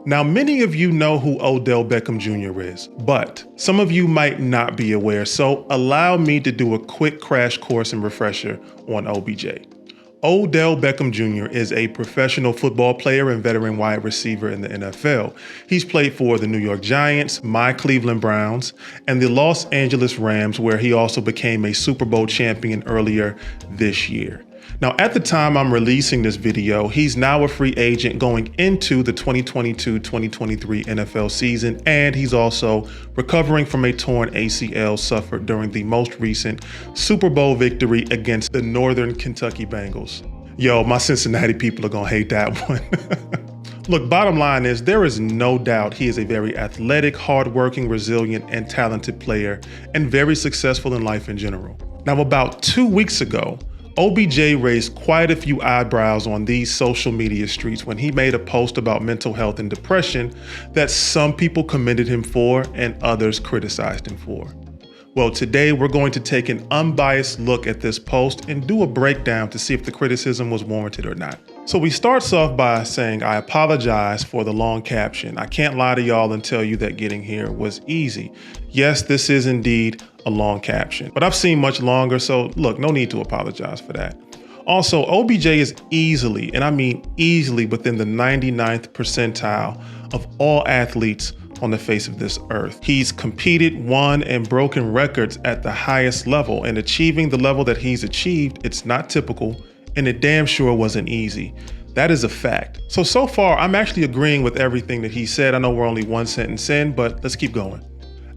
Now, many of you know who Odell Beckham Jr. is, but some of you might not be aware, so allow me to do a quick crash course and refresher on OBJ. Odell Beckham Jr. is a professional football player and veteran wide receiver in the NFL. He's played for the New York Giants, my Cleveland Browns, and the Los Angeles Rams, where he also became a Super Bowl champion earlier this year. Now, at the time I'm releasing this video, he's now a free agent going into the 2022-2023 NFL season, and he's also recovering from a torn ACL suffered during the most recent Super Bowl victory against the Northern Kentucky Bengals. Yo, my Cincinnati people are gonna hate that one. Look, bottom line is there is no doubt he is a very athletic, hardworking, resilient, and talented player, and very successful in life in general. Now, about 2 weeks ago, OBJ raised quite a few eyebrows on these social media streets when he made a post about mental health and depression that some people commended him for and others criticized him for. Well, today we're going to take an unbiased look at this post and do a breakdown to see if the criticism was warranted or not. So we starts off by saying, I apologize for the long caption. I can't lie to y'all and tell you that getting here was easy. Yes, this is indeed a long caption, but I've seen much longer, so look, no need to apologize for that. Also, OBJ is easily, and I mean easily, within the 99th percentile of all athletes on the face of this earth. He's competed, won, and broken records at the highest level, and achieving the level that he's achieved, it's not typical, and it damn sure wasn't easy. That is a fact. So far, I'm actually agreeing with everything that he said. I know we're only one sentence in, but let's keep going.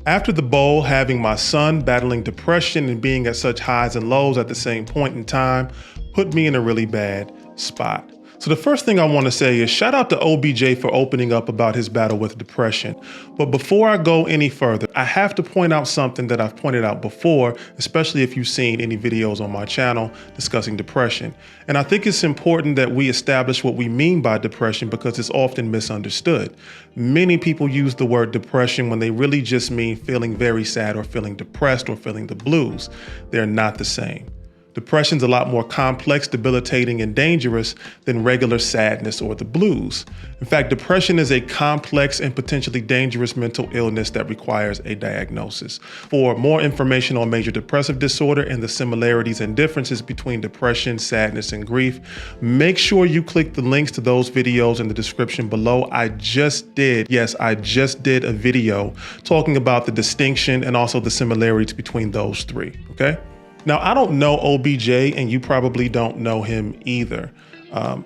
After the bowl, having my son battling depression and being at such highs and lows at the same point in time put me in a really bad spot. So the first thing I want to say is shout out to OBJ for opening up about his battle with depression. But before I go any further, I have to point out something that I've pointed out before, especially if you've seen any videos on my channel discussing depression. And I think it's important that we establish what we mean by depression because it's often misunderstood. Many people use the word depression when they really just mean feeling very sad or feeling depressed or feeling the blues. They're not the same. Depression's a lot more complex, debilitating, and dangerous than regular sadness or the blues. In fact, depression is a complex and potentially dangerous mental illness that requires a diagnosis. For more information on major depressive disorder and the similarities and differences between depression, sadness, and grief, make sure you click the links to those videos in the description below. I just did a video talking about the distinction and also the similarities between those three, okay? Now, I don't know OBJ, and you probably don't know him either.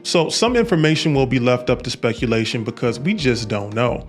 So some information will be left up to speculation because we just don't know.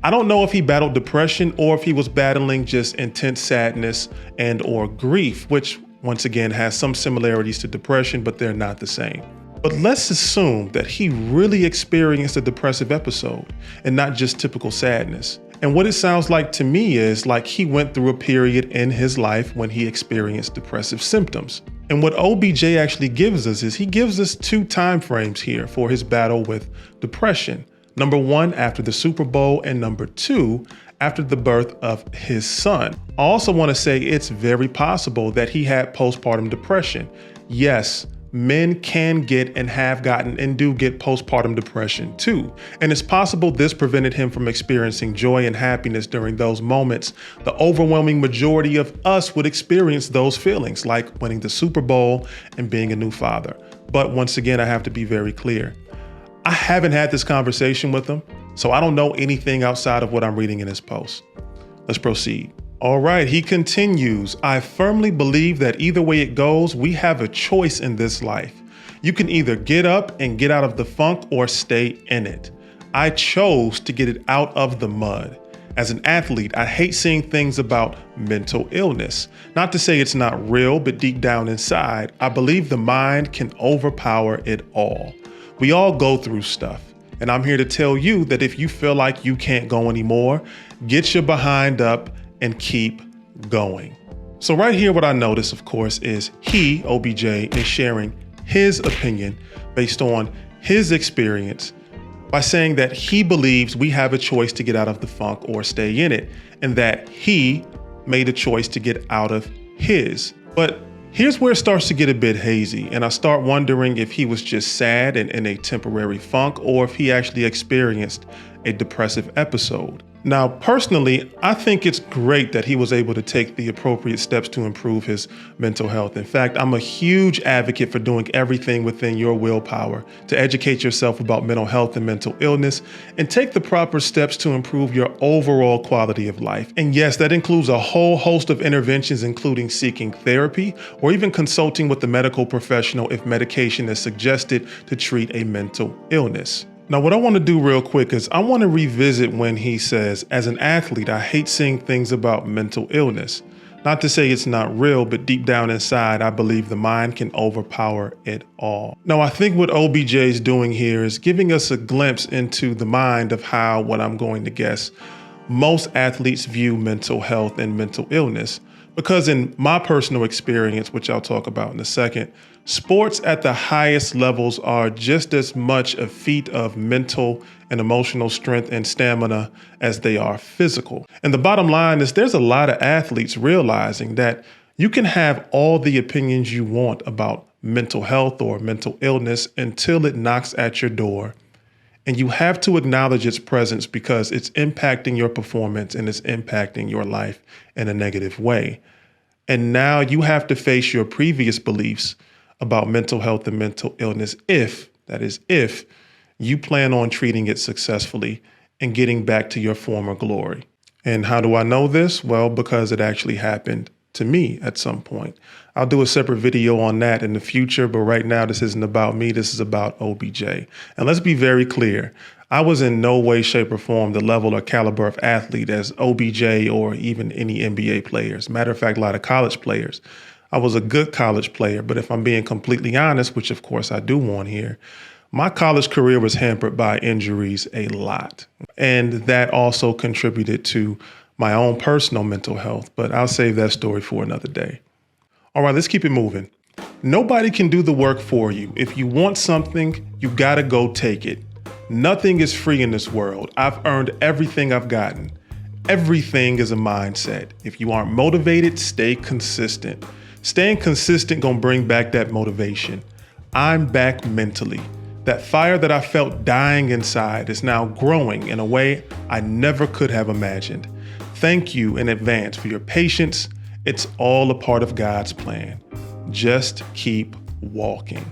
I don't know if he battled depression or if he was battling just intense sadness and or grief, which once again has some similarities to depression, but they're not the same. But let's assume that he really experienced a depressive episode and not just typical sadness. And what it sounds like to me is like he went through a period in his life when he experienced depressive symptoms. And what OBJ actually gives us is he gives us two time frames here for his battle with depression. Number one, after the Super Bowl, and number two, after the birth of his son. I also want to say it's very possible that he had postpartum depression. Yes, men can get and have gotten and do get postpartum depression too. And it's possible this prevented him from experiencing joy and happiness during those moments. The overwhelming majority of us would experience those feelings, like winning the Super Bowl and being a new father. But once again, I have to be very clear. I haven't had this conversation with him, so I don't know anything outside of what I'm reading in his post. Let's proceed. All right, he continues, I firmly believe that either way it goes, we have a choice in this life. You can either get up and get out of the funk or stay in it. I chose to get it out of the mud. As an athlete, I hate seeing things about mental illness. Not to say it's not real, but deep down inside, I believe the mind can overpower it all. We all go through stuff. And I'm here to tell you that if you feel like you can't go anymore, get your behind up and keep going. So right here, what I notice, of course, is he, OBJ, is sharing his opinion based on his experience by saying that he believes we have a choice to get out of the funk or stay in it, and that he made a choice to get out of his. But here's where it starts to get a bit hazy, and I start wondering if he was just sad and in a temporary funk, or if he actually experienced a depressive episode. Now, personally, I think it's great that he was able to take the appropriate steps to improve his mental health. In fact, I'm a huge advocate for doing everything within your willpower to educate yourself about mental health and mental illness and take the proper steps to improve your overall quality of life. And yes, that includes a whole host of interventions, including seeking therapy or even consulting with a medical professional if medication is suggested to treat a mental illness. Now, what I want to do real quick is I want to revisit when he says, as an athlete, I hate seeing things about mental illness. Not to say it's not real, but deep down inside, I believe the mind can overpower it all. Now, I think what OBJ is doing here is giving us a glimpse into the mind of how, what I'm going to guess, most athletes view mental health and mental illness. Because in my personal experience, which I'll talk about in a second, sports at the highest levels are just as much a feat of mental and emotional strength and stamina as they are physical. And the bottom line is there's a lot of athletes realizing that you can have all the opinions you want about mental health or mental illness until it knocks at your door. And you have to acknowledge its presence because it's impacting your performance and it's impacting your life in a negative way. And now you have to face your previous beliefs about mental health and mental illness if you plan on treating it successfully and getting back to your former glory. And how do I know this? Well, because it actually happened to me at some point. I'll do a separate video on that in the future, but right now this isn't about me, this is about OBJ. And let's be very clear, I was in no way, shape, or form the level or caliber of athlete as OBJ or even any NBA players. Matter of fact, a lot of college players. I was a good college player, but if I'm being completely honest, which of course I do want here, my college career was hampered by injuries a lot. And that also contributed to my own personal mental health, but I'll save that story for another day. All right, let's keep it moving. Nobody can do the work for you. If you want something, you gotta go take it. Nothing is free in this world. I've earned everything I've gotten. Everything is a mindset. If you aren't motivated, stay consistent. Staying consistent gonna bring back that motivation. I'm back mentally. That fire that I felt dying inside is now growing in a way I never could have imagined. Thank you in advance for your patience. It's all a part of God's plan. Just keep walking.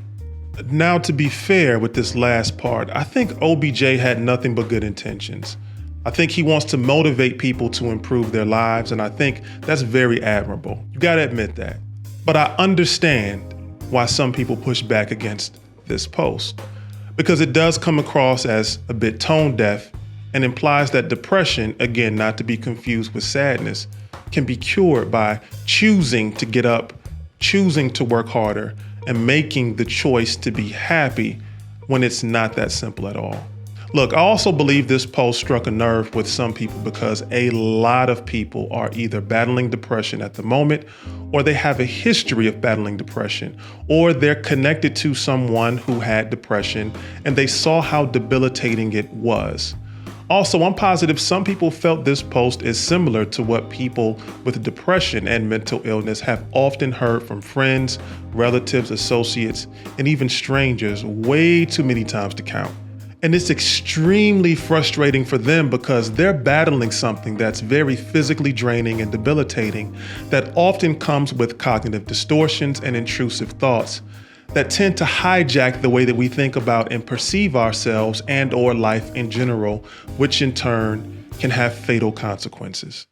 Now, to be fair with this last part, I think OBJ had nothing but good intentions. I think he wants to motivate people to improve their lives, and I think that's very admirable. You gotta admit that. But I understand why some people push back against this post, because it does come across as a bit tone deaf and implies that depression, again, not to be confused with sadness, can be cured by choosing to get up, choosing to work harder, and making the choice to be happy when it's not that simple at all. Look, I also believe this post struck a nerve with some people because a lot of people are either battling depression at the moment, or they have a history of battling depression, or they're connected to someone who had depression and they saw how debilitating it was. Also, I'm positive some people felt this post is similar to what people with depression and mental illness have often heard from friends, relatives, associates, and even strangers way too many times to count. And it's extremely frustrating for them because they're battling something that's very physically draining and debilitating that often comes with cognitive distortions and intrusive thoughts that tend to hijack the way that we think about and perceive ourselves and or life in general, which in turn can have fatal consequences.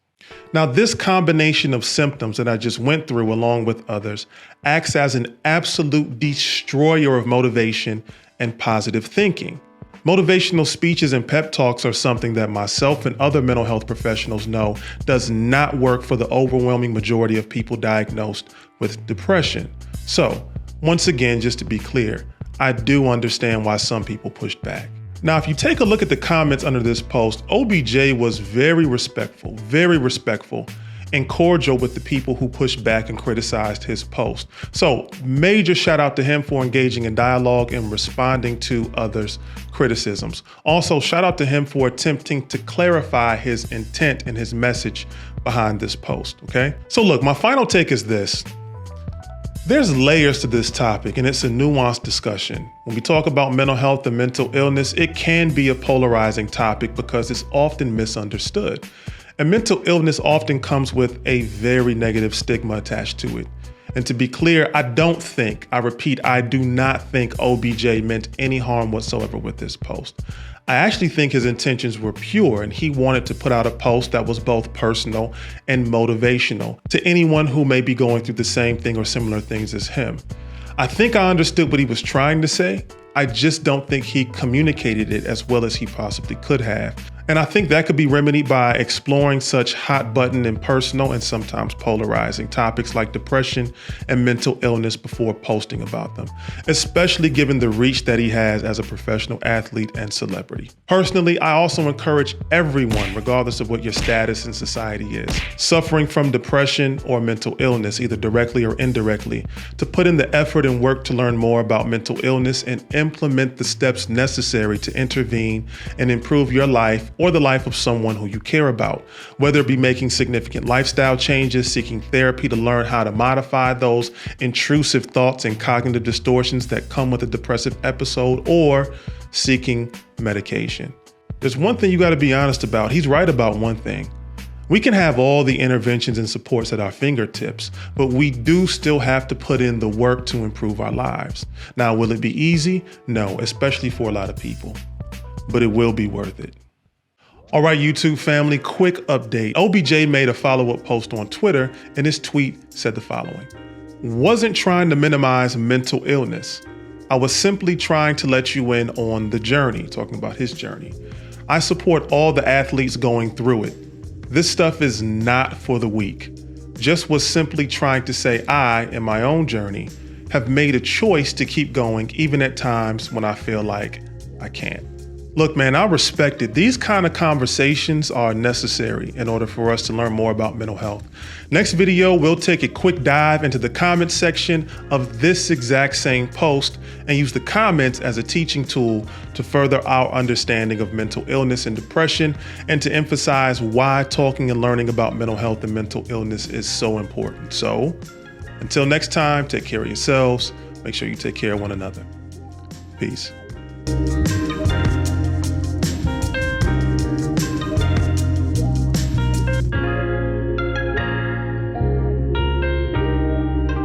Now, this combination of symptoms that I just went through along with others acts as an absolute destroyer of motivation and positive thinking. Motivational speeches and pep talks are something that myself and other mental health professionals know does not work for the overwhelming majority of people diagnosed with depression. So, once again, just to be clear, I do understand why some people pushed back. Now, if you take a look at the comments under this post, OBJ was very respectful and cordial with the people who pushed back and criticized his post. So major shout out to him for engaging in dialogue and responding to others' criticisms. Also, shout out to him for attempting to clarify his intent and his message behind this post, okay? So look, my final take is this. There's layers to this topic, and it's a nuanced discussion. When we talk about mental health and mental illness, it can be a polarizing topic because it's often misunderstood. And mental illness often comes with a very negative stigma attached to it. And to be clear, I do not think OBJ meant any harm whatsoever with this post. I actually think his intentions were pure, and he wanted to put out a post that was both personal and motivational to anyone who may be going through the same thing or similar things as him. I think I understood what he was trying to say. I just don't think he communicated it as well as he possibly could have. And I think that could be remedied by exploring such hot button and personal and sometimes polarizing topics like depression and mental illness before posting about them, especially given the reach that he has as a professional athlete and celebrity. Personally, I also encourage everyone, regardless of what your status in society is, suffering from depression or mental illness, either directly or indirectly, to put in the effort and work to learn more about mental illness and implement the steps necessary to intervene and improve your life or the life of someone who you care about, whether it be making significant lifestyle changes, seeking therapy to learn how to modify those intrusive thoughts and cognitive distortions that come with a depressive episode, or seeking medication. There's one thing you got to be honest about. He's right about one thing. We can have all the interventions and supports at our fingertips, but we do still have to put in the work to improve our lives. Now, will it be easy? No, especially for a lot of people, but it will be worth it. All right, YouTube family, quick update. OBJ made a follow-up post on Twitter, and his tweet said the following: "Wasn't trying to minimize mental illness. I was simply trying to let you in on the journey," talking about his journey. "I support all the athletes going through it. This stuff is not for the weak. Just was simply trying to say I, in my own journey, have made a choice to keep going even at times when I feel like I can't." Look, man, I respect it. These kind of conversations are necessary in order for us to learn more about mental health. Next video, we'll take a quick dive into the comments section of this exact same post and use the comments as a teaching tool to further our understanding of mental illness and depression, and to emphasize why talking and learning about mental health and mental illness is so important. So until next time, take care of yourselves. Make sure you take care of one another. Peace.